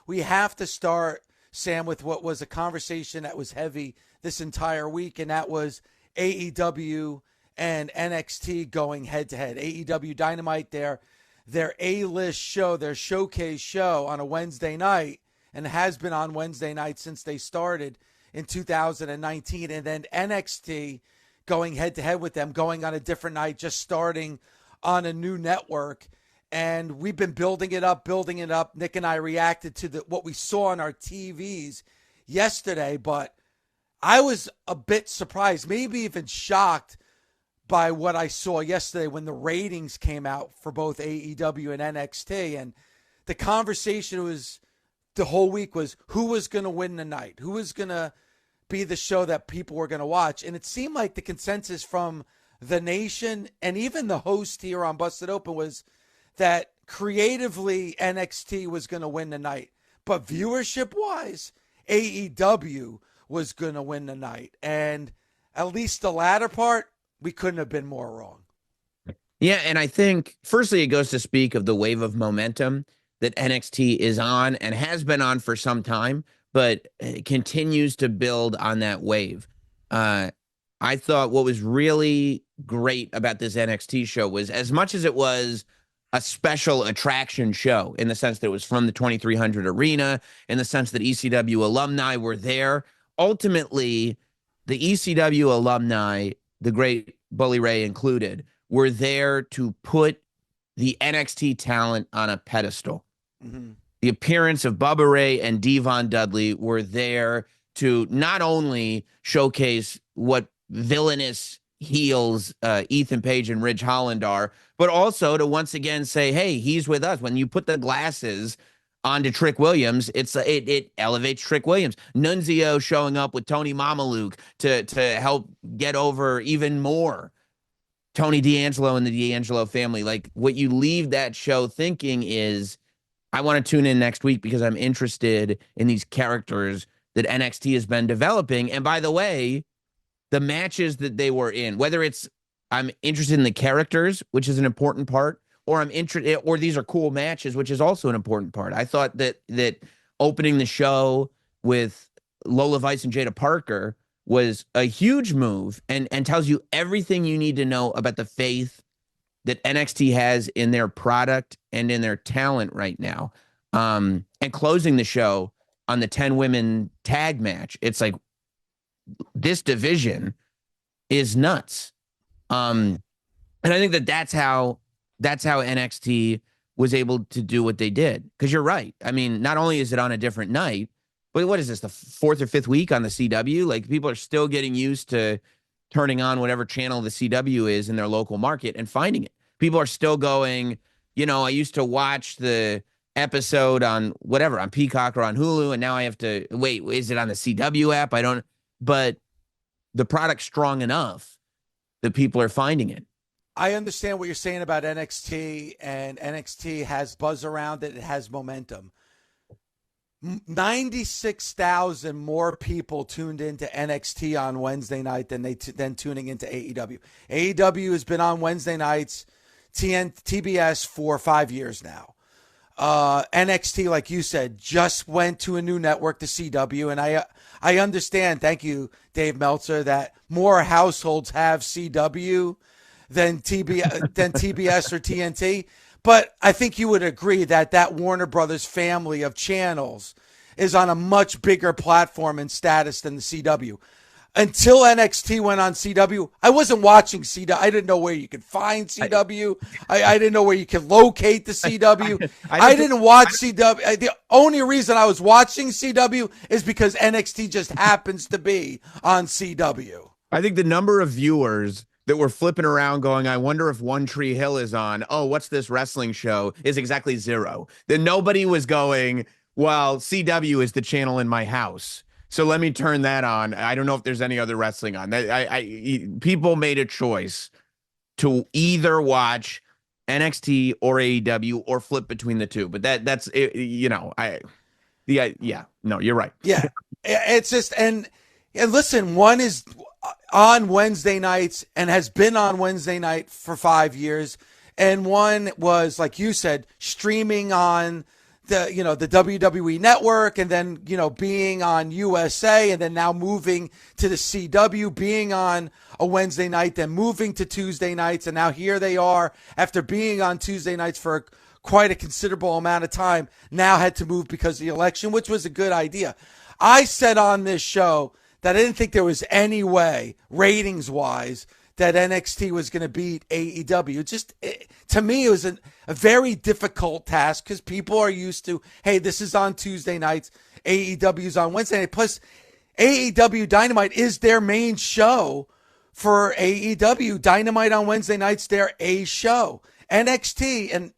we have to start, Sam, with what was a conversation that was heavy this entire week, and that was AEW and NXT going head to head. AEW Dynamite, their A-list show, their showcase show on a Wednesday night, and has been on Wednesday night since they started in 2019. And then NXT going head to head with them, going on a different night, just starting on a new network. And we've been building it up. Nick and I reacted to what we saw on our TVs yesterday, but I was a bit surprised, maybe even shocked by what I saw yesterday when the ratings came out for both AEW and NXT. And the conversation was the whole week was who was going to win the night, who was going to be the show that people were going to watch. And it seemed like the consensus from the nation and even the host here on Busted Open was that creatively NXT was going to win the night. But viewership-wise, AEW was going to win the night. And at least the latter part, we couldn't have been more wrong. Yeah, and I think, firstly, it goes to speak of the wave of momentum that NXT is on and has been on for some time, but continues to build on that wave. I thought what was really great about this NXT show was, as much as it was a special attraction show in the sense that it was from the 2300 arena, in the sense that ECW alumni were there, ultimately, the ECW alumni, the great Bully Ray included, were there to put the NXT talent on a pedestal. Mm-hmm. The appearance of Bubba Ray and Devon Dudley were there to not only showcase what villainous heels Ethan Page and Ridge Holland are, but also to once again say, hey, he's with us. When you put the glasses onto Trick Williams, it elevates Trick Williams. Nunzio showing up with Tony Mamaluke to help get over even more Tony D'Angelo and the D'Angelo family. Like, what you leave that show thinking is, I want to tune in next week because I'm interested in these characters that NXT has been developing. And by the way, the matches that they were in, whether it's I'm interested in the characters, which is an important part, or I'm interested, or these are cool matches, which is also an important part. I thought that opening the show with Lola Vice and Jada Parker was a huge move and tells you everything you need to know about the faith that NXT has in their product and in their talent right now. And closing the show on the 10 women tag match, it's like, this division is nuts. And I think that's how NXT was able to do what they did. Because you're right. I mean, not only is it on a different night, but what is this, the fourth or fifth week on the CW? Like, people are still getting used to turning on whatever channel the CW is in their local market and finding it. People are still going, I used to watch the episode on whatever, on Peacock or on Hulu, and now I have to wait, is it on the CW app? I don't, but the product's strong enough that people are finding it. I understand what you're saying about NXT, and NXT has buzz around it. It has momentum. 96,000 more people tuned into NXT on Wednesday night than tuning into AEW. AEW has been on Wednesday nights, TBS, for 5 years now. NXT, like you said, just went to a new network, the CW, and I understand, thank you, Dave Meltzer, that more households have CW than TBS or TNT. But I think you would agree that Warner Brothers family of channels is on a much bigger platform and status than the CW. Until NXT went on CW, I wasn't watching CW. I didn't know where you could find CW. I didn't know where you could locate the CW. I didn't watch CW. The only reason I was watching CW is because NXT just happens to be on CW. I think the number of viewers that were flipping around going, I wonder if One Tree Hill is on. Oh, what's this wrestling show? Is exactly zero. Then nobody was going, well, CW is the channel in my house, so let me turn that on. I don't know if there's any other wrestling on. People made a choice to either watch NXT or AEW or flip between the two. But that's you're right. Yeah, it's just and listen, one is on Wednesday nights and has been on Wednesday night for 5 years, and one was, like you said, streaming on the WWE network, and then, being on USA, and then now moving to the CW, being on a Wednesday night, then moving to Tuesday nights. And now here they are after being on Tuesday nights for quite a considerable amount of time, now had to move because of the election, which was a good idea. I said on this show that I didn't think there was any way, ratings wise, that NXT was going to beat AEW. To me, it was a very difficult task because people are used to, hey, this is on Tuesday nights, AEW's on Wednesday night. Plus, AEW Dynamite is their main show for AEW. Dynamite on Wednesday nights, they're a show. NXT, and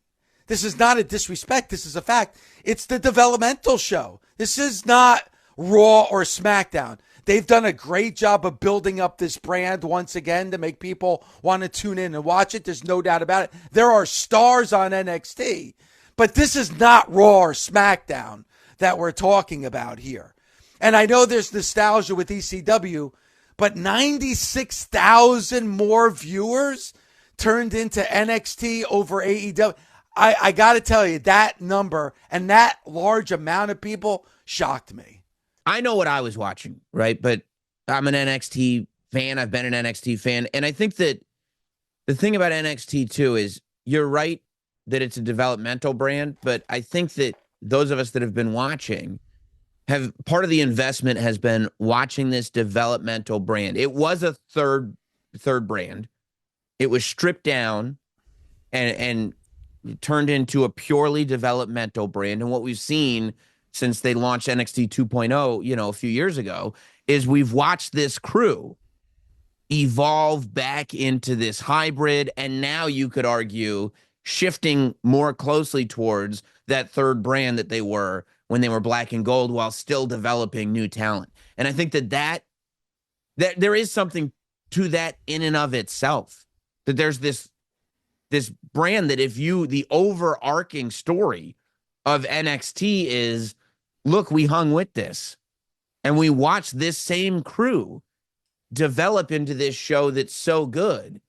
this is not a disrespect, this is a fact, it's the developmental show. This is not Raw or SmackDown. They've done a great job of building up this brand once again to make people want to tune in and watch it. There's no doubt about it. There are stars on NXT, but this is not Raw or SmackDown that we're talking about here. And I know there's nostalgia with ECW, but 96,000 more viewers turned into NXT over AEW. I got to tell you, that number and that large amount of people shocked me. I know what I was watching, right? But I'm an NXT fan. I've been an NXT fan. And I think that the thing about NXT, too, is you're right that it's a developmental brand. But I think that those of us that have been watching have part of the investment has been watching this developmental brand. It was a third brand. It was stripped down and turned into a purely developmental brand. And what we've seen since they launched NXT 2.0, a few years ago, is we've watched this crew evolve back into this hybrid. And now you could argue shifting more closely towards that third brand that they were when they were black and gold while still developing new talent. And I think that there is something to that in and of itself, that there's this brand that the overarching story of NXT is, look, we hung with this and we watched this same crew develop into this show that's so good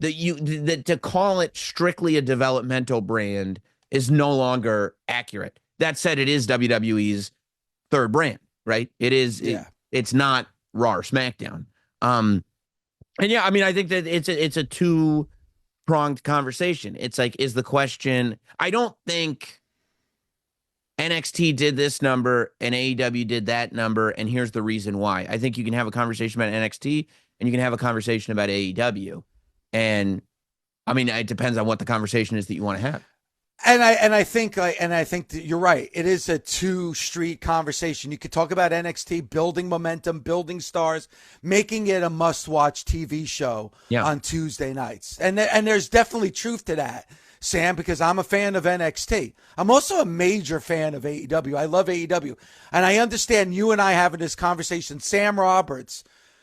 that to call it strictly a developmental brand is no longer accurate. That said, it is WWE's third brand, right? It is. Yeah. It's not Raw or SmackDown. And yeah, I mean, I think that it's a two-pronged conversation. It's like, is the question, I don't think NXT did this number and AEW did that number, and here's the reason why. I think you can have a conversation about NXT and you can have a conversation about AEW. And I mean, it depends on what the conversation is that you want to have. And I think that you're right. It is a two-street conversation. You could talk about NXT building momentum, building stars, making it a must-watch TV show on Tuesday nights. And there's definitely truth to that, Sam, because I'm a fan of NXT. I'm also a major fan of AEW. I love AEW. And I understand you and I having this conversation.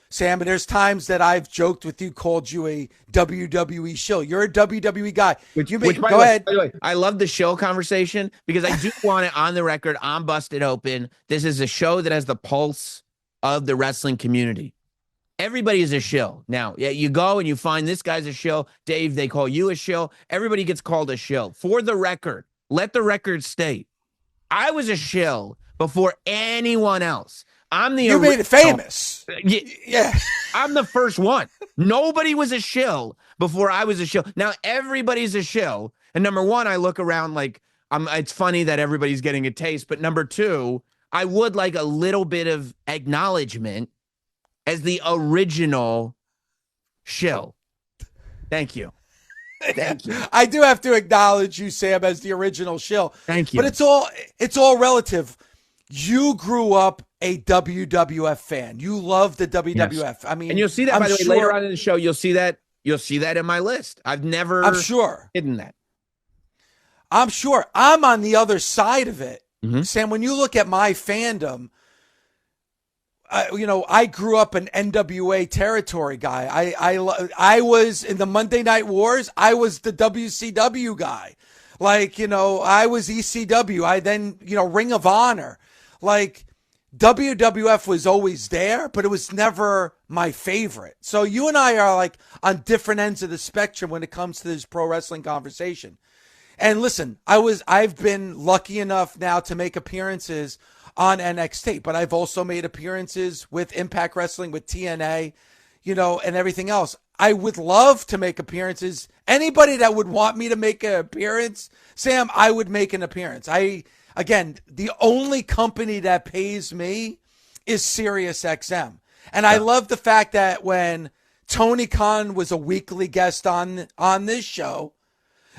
Sam, but there's times that I've joked with you, called you a WWE shill. You're a WWE guy. Go ahead. By the way, I love the shill conversation because I do want it on the record. I'm busted open. This is a show that has the pulse of the wrestling community. Everybody is a shill. Now, you go and you find this guy's a shill. Dave, they call you a shill. Everybody gets called a shill. For the record, let the record state, I was a shill before anyone else. You made it famous. Yeah. I'm the first one. Nobody was a shill before I was a shill. Now everybody's a shill. And number one, I look around like it's funny that everybody's getting a taste. But number two, I would like a little bit of acknowledgement as the original shill. Thank you. Thank you. I do have to acknowledge you, Sam, as the original shill. Thank you. But it's all relative. You grew up a WWF fan. You love the WWF. Yes. I mean, and you'll see that by the way later on in the show. You'll see that in my list. I'm sure hidden that. I'm sure. I'm on the other side of it. Mm-hmm. Sam, when you look at my fandom, I grew up an NWA territory guy. I was in the Monday Night Wars. I was the WCW guy. I was ECW. I then, Ring of Honor. WWF was always there, but it was never my favorite. So you and I are on different ends of the spectrum when it comes to this pro wrestling conversation. And listen, I've been lucky enough now to make appearances on NXT, but I've also made appearances with Impact Wrestling, with TNA, and everything else. I would love to make appearances. Anybody that would want me to make an appearance, Sam, I would make an appearance. Again, the only company that pays me is SiriusXM. And I love the fact that when Tony Khan was a weekly guest on this show,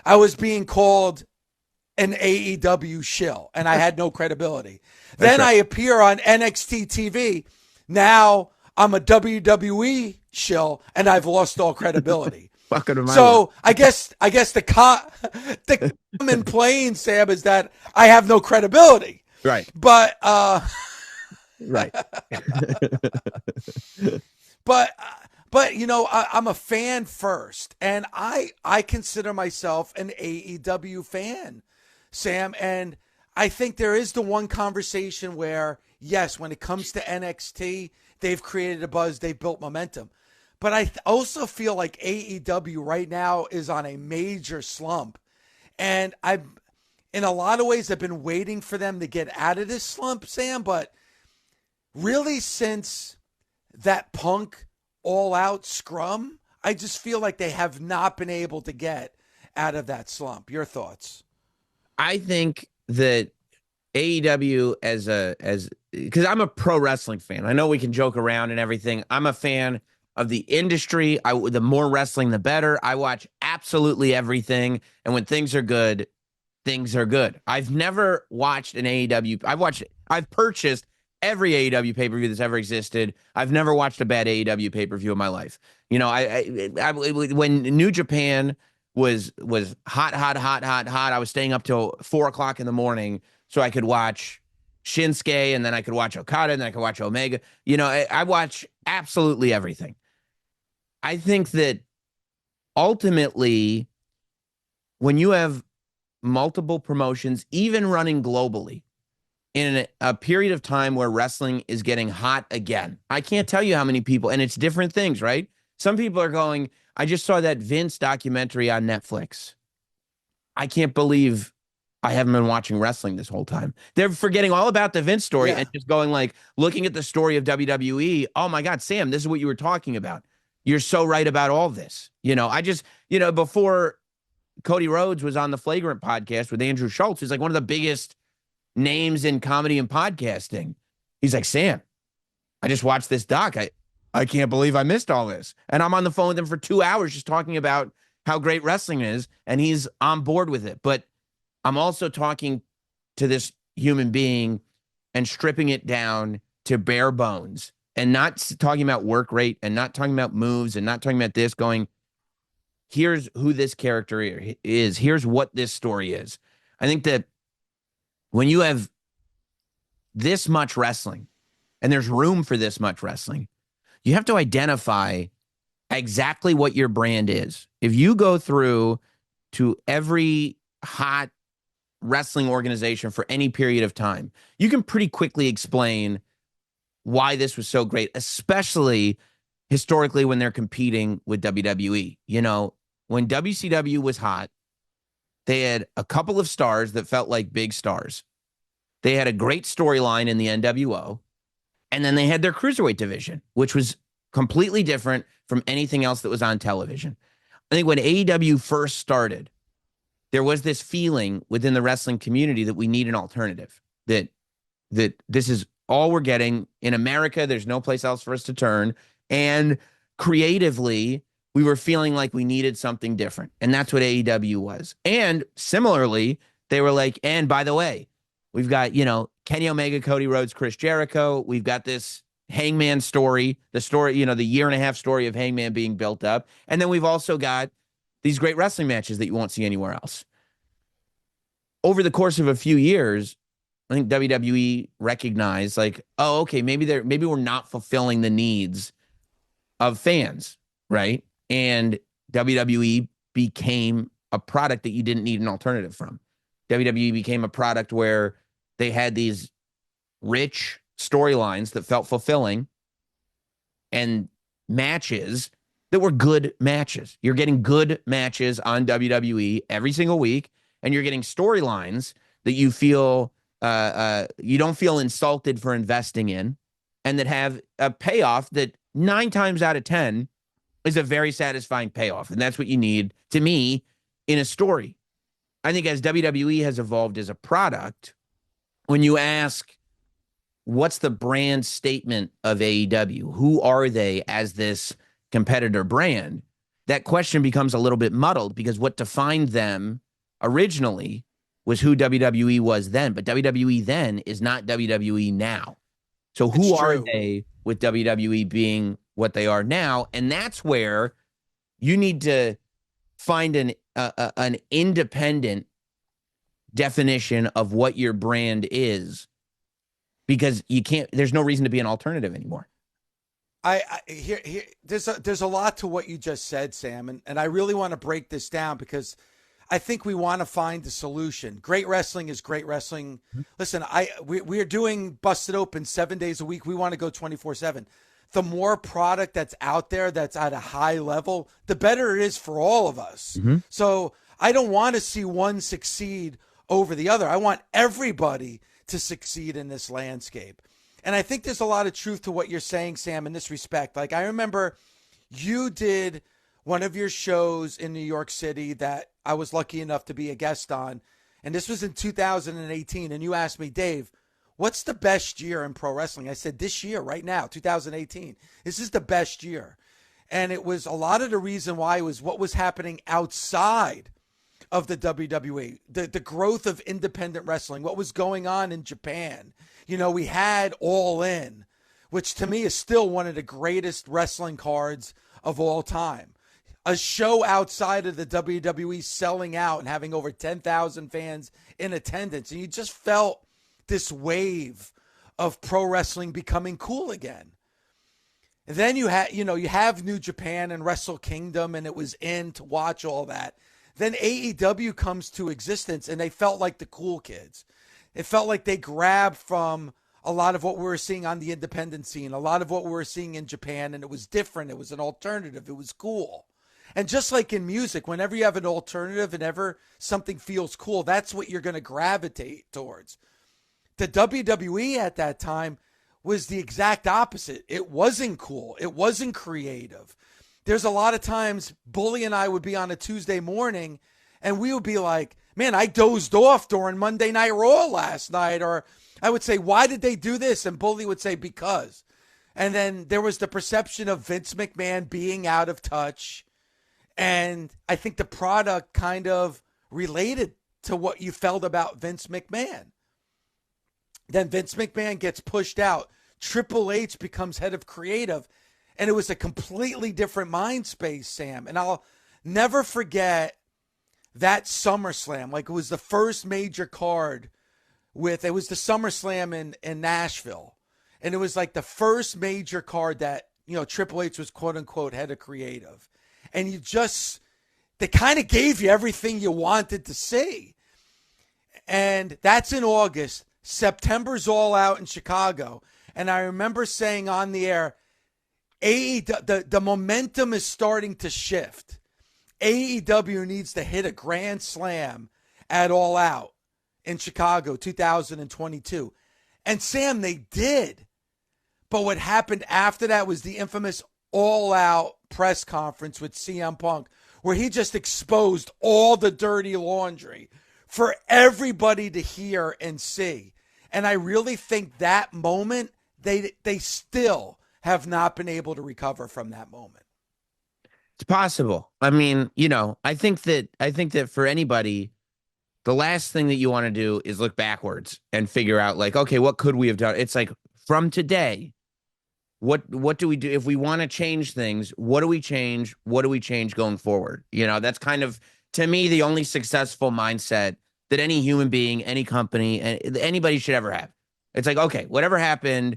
I was being called an AEW shill, and I had no credibility. Then I appear on NXT TV. Now I'm a WWE shill, and I've lost all credibility. So I guess the common plain, Sam, is that I have no credibility. Right. But right. But I'm a fan first, and I consider myself an AEW fan, Sam. And I think there is the one conversation where, yes, when it comes to NXT, they've created a buzz, they've built momentum. But I also feel like AEW right now is on a major slump. And in a lot of ways, I've been waiting for them to get out of this slump, Sam. But really, since that Punk all-out scrum, I just feel like they have not been able to get out of that slump. Your thoughts? I think that AEW because I'm a pro wrestling fan. I know we can joke around and everything. I'm a fan of the industry. The more wrestling, the better. I watch absolutely everything. And when things are good, things are good. I've never watched an AEW. I've purchased every AEW pay-per-view that's ever existed. I've never watched a bad AEW pay-per-view in my life. When New Japan was hot, I was staying up till 4:00 in the morning so I could watch Shinsuke, and then I could watch Okada, and then I could watch Omega. I watch absolutely everything. I think that ultimately, when you have multiple promotions, even running globally, in a period of time where wrestling is getting hot again, I can't tell you how many people, and it's different things, right? Some people are going, I just saw that Vince documentary on Netflix. I can't believe I haven't been watching wrestling this whole time. They're forgetting all about the Vince story and just going looking at the story of WWE. Oh my God, Sam, this is what you were talking about. You're so right about all this. Before Cody Rhodes was on the Flagrant podcast with Andrew Schultz, who's like one of the biggest names in comedy and podcasting. He's like, Sam, I just watched this doc. I can't believe I missed all this. And I'm on the phone with him for 2 hours just talking about how great wrestling is, and he's on board with it. But I'm also talking to this human being and stripping it down to bare bones, and not talking about work rate, and not talking about moves, and not talking about this, going, here's who this character is. Here's what this story is. I think that when you have this much wrestling, and there's room for this much wrestling, you have to identify exactly what your brand is. If you go through to every hot wrestling organization for any period of time, you can pretty quickly explain why this was so great, especially historically when they're competing with WWE. When WCW was hot, they had a couple of stars that felt like big stars. They had a great storyline in the NWO, and then they had their cruiserweight division, which was completely different from anything else that was on television. I think when AEW first started, there was this feeling within the wrestling community that we need an alternative, that this is all we're getting in America. There's no place else for us to turn. And creatively, we were feeling like we needed something different. And that's what AEW was. And similarly, they were like, and by the way, we've got, Kenny Omega, Cody Rhodes, Chris Jericho. We've got this Hangman story, the 1.5-year story of Hangman being built up. And then we've also got these great wrestling matches that you won't see anywhere else. Over the course of a few years, I think WWE recognized oh, okay, maybe we're not fulfilling the needs of fans, right? And WWE became a product that you didn't need an alternative from. WWE became a product where they had these rich storylines that felt fulfilling and matches that were good matches. You're getting good matches on WWE every single week, and you're getting storylines that you feel you don't feel insulted for investing in, and that have a payoff that 9 times out of 10 is a very satisfying payoff. And that's what you need, to me, in a story. I think as WWE has evolved as a product, when you ask, what's the brand statement of AEW? Who are they as this competitor brand? That question becomes a little bit muddled, because what defined them originally was who WWE was then. But WWE then is not WWE now. So who are they with WWE being what they are now? And that's where you need to find an independent definition of what your brand is, because you can't, there's no reason to be an alternative anymore. There's a lot to what you just said, Sam, and I really want to break this down, because I think we want to find the solution. Great wrestling is great wrestling. Mm-hmm. Listen, we are doing Busted Open 7 days a week. We want to go 24/7. The more product that's out there that's at a high level, the better it is for all of us. Mm-hmm. So I don't want to see one succeed over the other. I want everybody to succeed in this landscape. And I think there's a lot of truth to what you're saying, Sam, in this respect. Like, I remember you did one of your shows in New York City that I was lucky enough to be a guest on. And this was in 2018. And you asked me, Dave, what's the best year in pro wrestling? I said, this year, right now, 2018. This is the best year. And it was a lot of the reason why was what was happening outside of the WWE, the growth of independent wrestling, what was going on in Japan. You know, we had All In, which to me is still one of the greatest wrestling cards of all time. A show outside of the WWE selling out and having over 10,000 fans in attendance. And you just felt this wave of pro wrestling becoming cool again. And then you have New Japan and Wrestle Kingdom, and it was in to watch all that. Then AEW comes to existence, and they felt like the cool kids. It felt like they grabbed from a lot of what we were seeing on the independent scene, a lot of what we were seeing in Japan, and it was different. It was an alternative. It was cool. And just like in music, whenever you have an alternative and ever something feels cool, that's what you're going to gravitate towards. The WWE at that time was the exact opposite. It wasn't cool. It wasn't creative. There's a lot of times Bully and I would be on a Tuesday morning and we would be like, man, I dozed off during Monday Night Raw last night. Or I would say, why did they do this? And Bully would say, because. And then there was the perception of Vince McMahon being out of touch. And I think the product kind of related to what you felt about Vince McMahon. Then Vince McMahon gets pushed out. Triple H becomes head of creative. And it was a completely different mind space, Sam. And I'll never forget that SummerSlam. Like, it was the first major card it was the SummerSlam in Nashville. And it was like the first major card that, Triple H was quote unquote head of creative. And they kind of gave you everything you wanted to see. And that's in August. September's All Out in Chicago. And I remember saying on the air, the momentum is starting to shift. AEW needs to hit a grand slam at All Out in Chicago 2022. And Sam, they did. But what happened after that was the infamous All Out press conference with CM Punk, where he just exposed all the dirty laundry for everybody to hear and see. And I really think that moment, they still have not been able to recover from that moment. It's possible. I mean, I think that for anybody, the last thing that you want to do is look backwards and figure out, like, okay, what could we have done? It's like, from today, what do we do? If we want to change things, what do we change? What do we change going forward? That's kind of, to me, the only successful mindset that any human being, any company, anybody should ever have. It's like, okay, whatever happened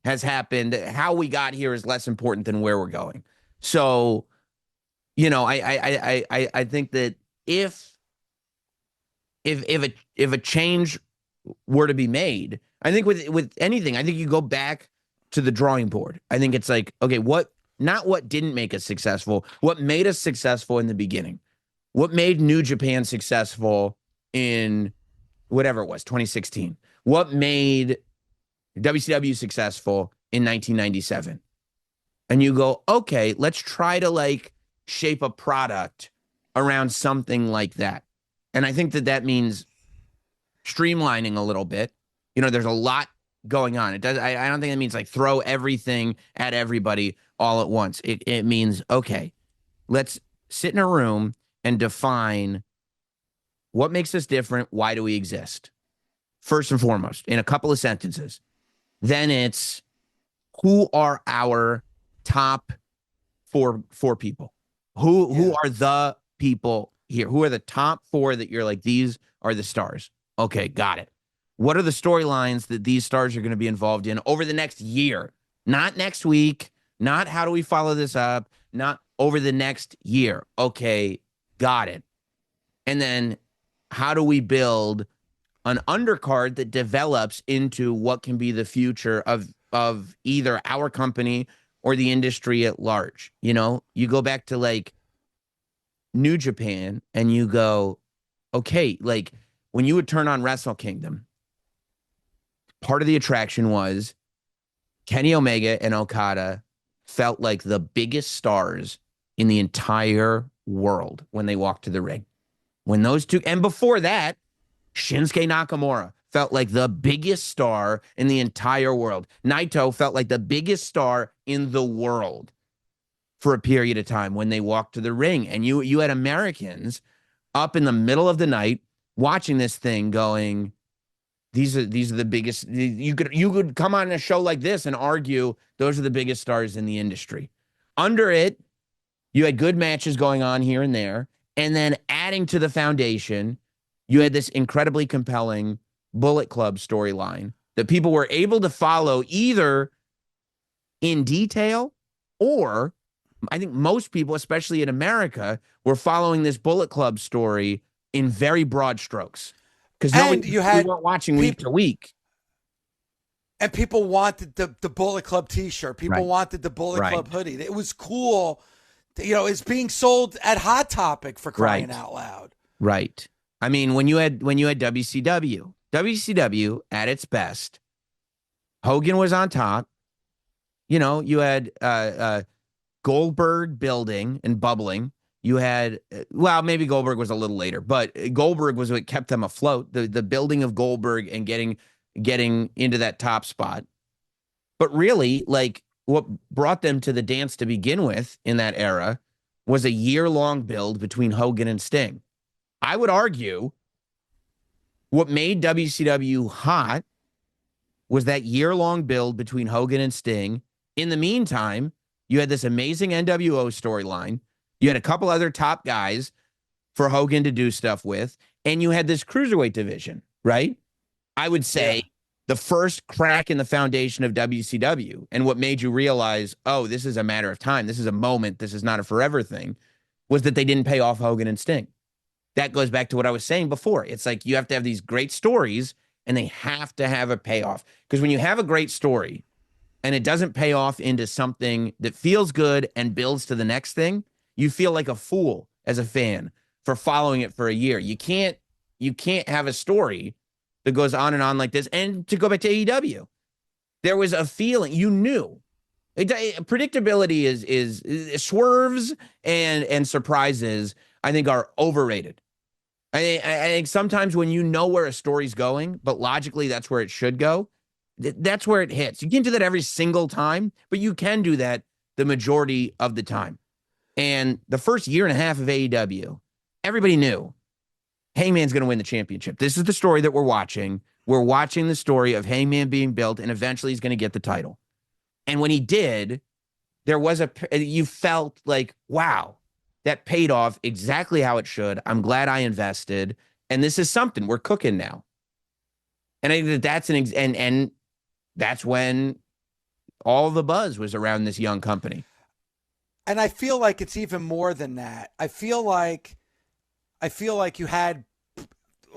has happened. How we got here is less important than where we're going. So, I think that if a change were to be made, I think with anything, I think you go back to the drawing board. I think it's like, okay, not what didn't make us successful, what made us successful in the beginning, what made New Japan successful in whatever it was, 2016? What made WCW successful in 1997? And you go, okay, let's try to like shape a product around something like that. And I think that means streamlining a little bit. You know, there's a lot going on. It does. I don't think it means like throw everything at everybody all at once. It means, okay, let's sit in a room and define what makes us different. Why do we exist? First and foremost, in a couple of sentences. Then it's, who are our top four people? Who are the people here? Who are the top four that you're like, these are the stars? Okay, got it. What are the storylines that these stars are going to be involved in over the next year? Not next week, not how do we follow this up, not over the next year. Okay, got it. And then how do we build an undercard that develops into what can be the future of either our company or the industry at large? You know, you go back to like New Japan and you go, okay, like when you would turn on Wrestle Kingdom, part of the attraction was Kenny Omega and Okada felt like the biggest stars in the entire world when they walked to the ring. When those two, and before that, Shinsuke Nakamura felt like the biggest star in the entire world. Naito felt like the biggest star in the world for a period of time when they walked to the ring. And you had Americans up in the middle of the night watching this thing going, these are the biggest. You could come on a show like this and argue those are the biggest stars in the industry. Under it, you had good matches going on here and there. And then adding to the foundation, you had this incredibly compelling Bullet Club storyline that people were able to follow either in detail, or I think most people, especially in America, were following this Bullet Club story in very broad strokes. Because we weren't watching week to week. And people wanted the Bullet Club t-shirt. People wanted the Bullet Club hoodie. It was cool. You know, it's being sold at Hot Topic, for crying out loud. Right. I mean, when you had WCW at its best, Hogan was on top. You know, you had Goldberg building and bubbling. You had, well, maybe Goldberg was a little later, but Goldberg was what kept them afloat. The building of Goldberg and getting into that top spot. But really, like, what brought them to the dance to begin with in that era was a year-long build between Hogan and Sting. I would argue what made WCW hot was that year-long build between Hogan and Sting. In the meantime, you had this amazing NWO storyline. You had a couple other top guys for Hogan to do stuff with, and you had this cruiserweight division, right? I would say the first crack in the foundation of WCW, and what made you realize, oh, this is a matter of time, this is a moment, this is not a forever thing, was that they didn't pay off Hogan and Sting. That goes back to what I was saying before. It's like you have to have these great stories, and they have to have a payoff. Because when you have a great story, and it doesn't pay off into something that feels good and builds to the next thing, you feel like a fool as a fan for following it for a year. You can't have a story that goes on and on like this. And to go back to AEW, there was a feeling, you knew. Predictability is swerves and surprises, I think, are overrated. I think sometimes when you know where a story's going, but logically that's where it should go, that's where it hits. You can't do that every single time, but you can do that the majority of the time. And the first year and a half of AEW, everybody knew Hangman's going to win the championship. This is the story that we're watching. We're watching the story of Hangman being built, and eventually he's going to get the title. And when he did, you felt like, wow, that paid off exactly how it should. I'm glad I invested. And this is something we're cooking now. And I think that's and that's when all the buzz was around this young company. And I feel like it's even more than that. I feel like you had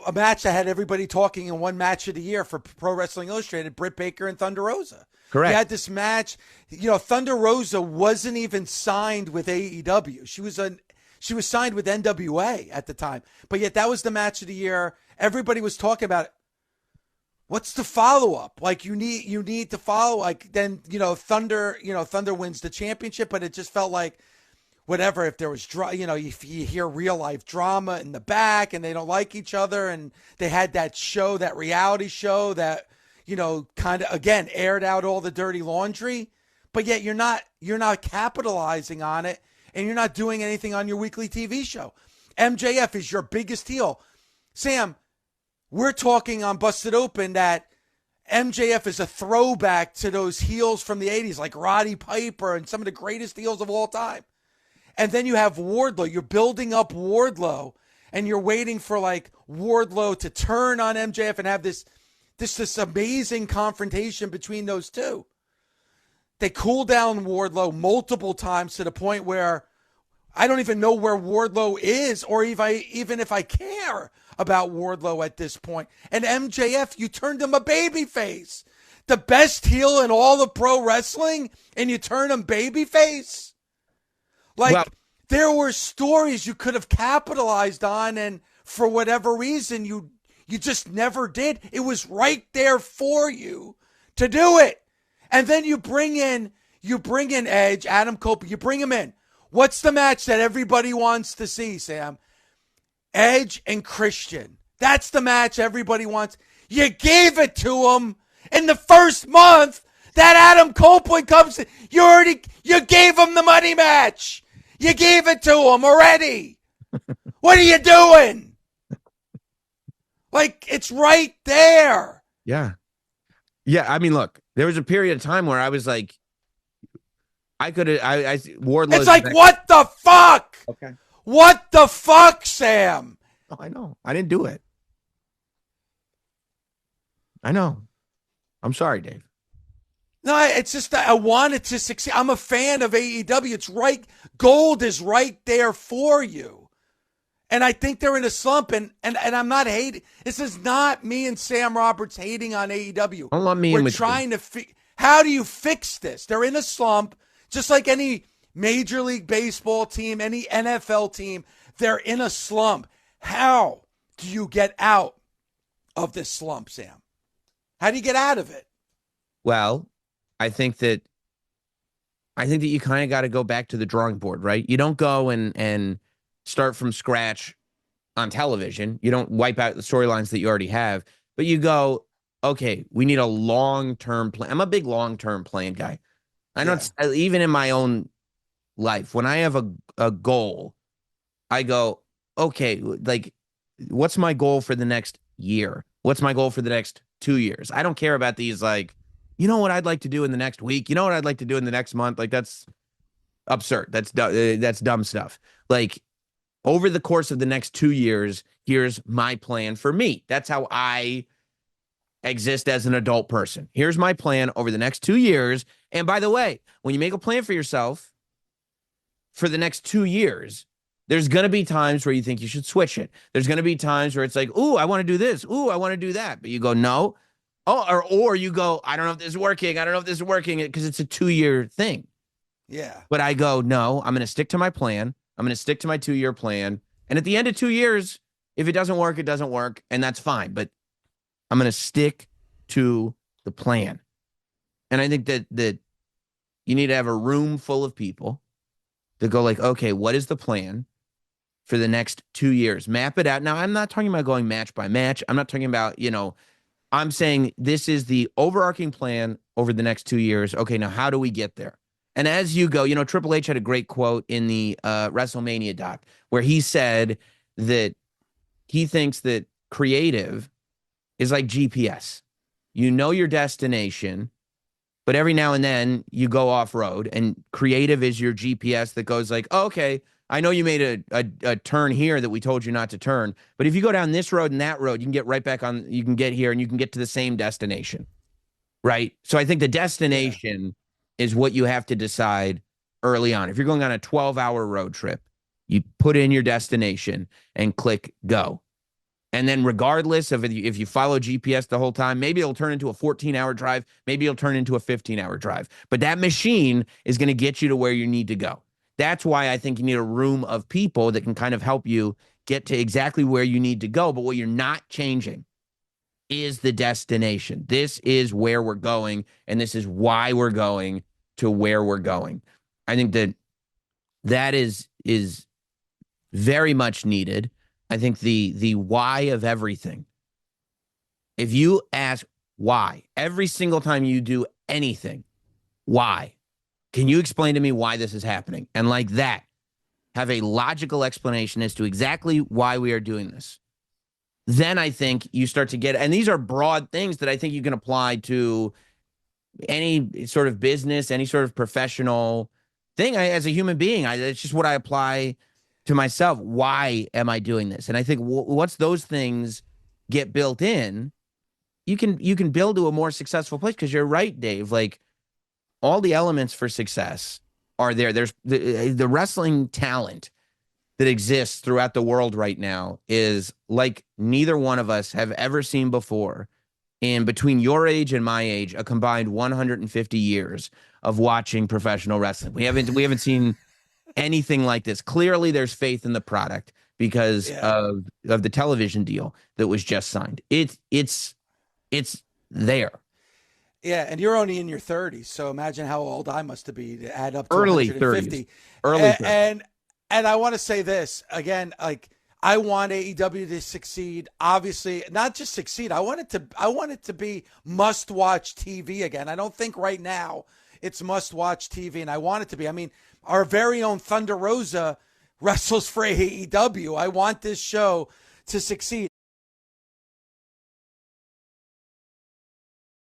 a match that had everybody talking in one match of the year for Pro Wrestling Illustrated, Britt Baker and Thunder Rosa. Correct. You had this match. You know, Thunder Rosa wasn't even signed with AEW. She was signed with NWA at the time. But yet that was the match of the year. Everybody was talking about it. What's the follow-up? Like, you need to follow. Like, then, Thunder wins the championship, but it just felt like whatever, if there was, you hear real life drama in the back and they don't like each other, and they had that show, that reality show that, kind of, again, aired out all the dirty laundry, but yet you're not capitalizing on it, and you're not doing anything on your weekly TV show. MJF is your biggest heel. Sam, we're talking on Busted Open that MJF is a throwback to those heels from the 80s, like Roddy Piper and some of the greatest heels of all time. And then you have Wardlow. You're building up Wardlow, and you're waiting for like Wardlow to turn on MJF and have this amazing confrontation between those two. They cool down Wardlow multiple times to the point where I don't even know where Wardlow is, or even if I care about Wardlow at this point. And MJF, you turned him a babyface. The best heel in all of pro wrestling, and you turn him babyface? Like, there were stories you could have capitalized on, and for whatever reason, you just never did. It was right there for you to do it. And then you bring in Edge, Adam Cole, you bring him in. What's the match that everybody wants to see, Sam? Edge and Christian. That's the match everybody wants. You gave it to him in the first month that Adam Copeland comes in. You gave him the money match. You gave it to him already. What are you doing? Like, it's right there. Yeah. Yeah, I mean, look, there was a period of time where I was like, Wardlow. It's like, what the fuck? Okay. What the fuck, Sam? Oh, I know. I didn't do it. I know. I'm sorry, Dave. No, it's just that I wanted to succeed. I'm a fan of AEW. It's right. Gold is right there for you. And I think they're in a slump, and I'm not hating. This is not me and Sam Roberts hating on AEW. Don't let me in with you. We're trying to how do you fix this? They're in a slump, just like any Major League Baseball team, any NFL team. They're in a slump. How do you get out of this slump, Sam? How do you get out of it? Well, I think that you kind of got to go back to the drawing board, right? You don't go and start from scratch on television. You don't wipe out the storylines that you already have, but you go, okay, we need a long-term plan. I'm a big long-term plan guy. I know, even in my own life, when I have a goal, I go, okay, like, what's my goal for the next year? What's my goal for the next 2 years? I don't care about these, like, you know what I'd like to do in the next week? You know what I'd like to do in the next month? Like, that's absurd. That's dumb stuff. Like, over the course of the next 2 years, here's my plan for me. That's how I exist as an adult person. Here's my plan over the next 2 years. And by the way, when you make a plan for yourself for the next 2 years, there's going to be times where you think you should switch it. There's going to be times where it's like, ooh, I want to do this. Ooh, I want to do that. But you go, no. Oh, or you go, I don't know if this is working. I don't know if this is working, because it's a 2-year thing. Yeah. But I go, no, I'm going to stick to my plan. I'm going to stick to my 2-year plan. And at the end of 2 years, if it doesn't work, it doesn't work. And that's fine. But I'm going to stick to the plan. And I think that you need to have a room full of people to go like, okay, what is the plan for the next 2 years? Map it out. Now, I'm not talking about going match by match. I'm not talking about, I'm saying this is the overarching plan over the next 2 years. Okay, now how do we get there? And as you go, Triple H had a great quote in the WrestleMania doc where he said that he thinks that creative is like GPS. You know your destination, but every now and then you go off road, and creative is your GPS that goes like, oh, okay, I know you made a turn here that we told you not to turn, but if you go down this road and that road, you can get right back on, you can get here and you can get to the same destination, right? So I think the destination is what you have to decide early on. If you're going on a 12-hour road trip, you put in your destination and click go. And then regardless of if you follow GPS the whole time, maybe it'll turn into a 14-hour drive. Maybe it'll turn into a 15-hour drive. But that machine is going to get you to where you need to go. That's why I think you need a room of people that can kind of help you get to exactly where you need to go. But what you're not changing is the destination. This is where we're going, and this is why we're going to where we're going. I think that is very much needed. I think the why of everything. If you ask why every single time you do anything, why? Can you explain to me why this is happening? And like that, have a logical explanation as to exactly why we are doing this. Then I think you start to get, and these are broad things that I think you can apply to any sort of business, any sort of professional thing. As a human being, it's just what I apply to myself. Why am I doing this? And I think once those things get built in, you can build to a more successful place. Because you're right, Dave. Like, all the elements for success are there. There's the wrestling talent that exists throughout the world right now is like neither one of us have ever seen before. And between your age and my age, a combined 150 years of watching professional wrestling. We haven't seen anything like this. Clearly, there's faith in the product because of the television deal that was just signed. It's there. Yeah, and you're only in your 30s, so imagine how old I must have been to add up to Early 150. 30s. Early 30s. And I want to say this again, like, I want AEW to succeed. Obviously, not just succeed. I want it to be must-watch TV again. I don't think right now it's must-watch TV, and I want it to be. I mean, our very own Thunder Rosa wrestles for AEW. I want this show to succeed.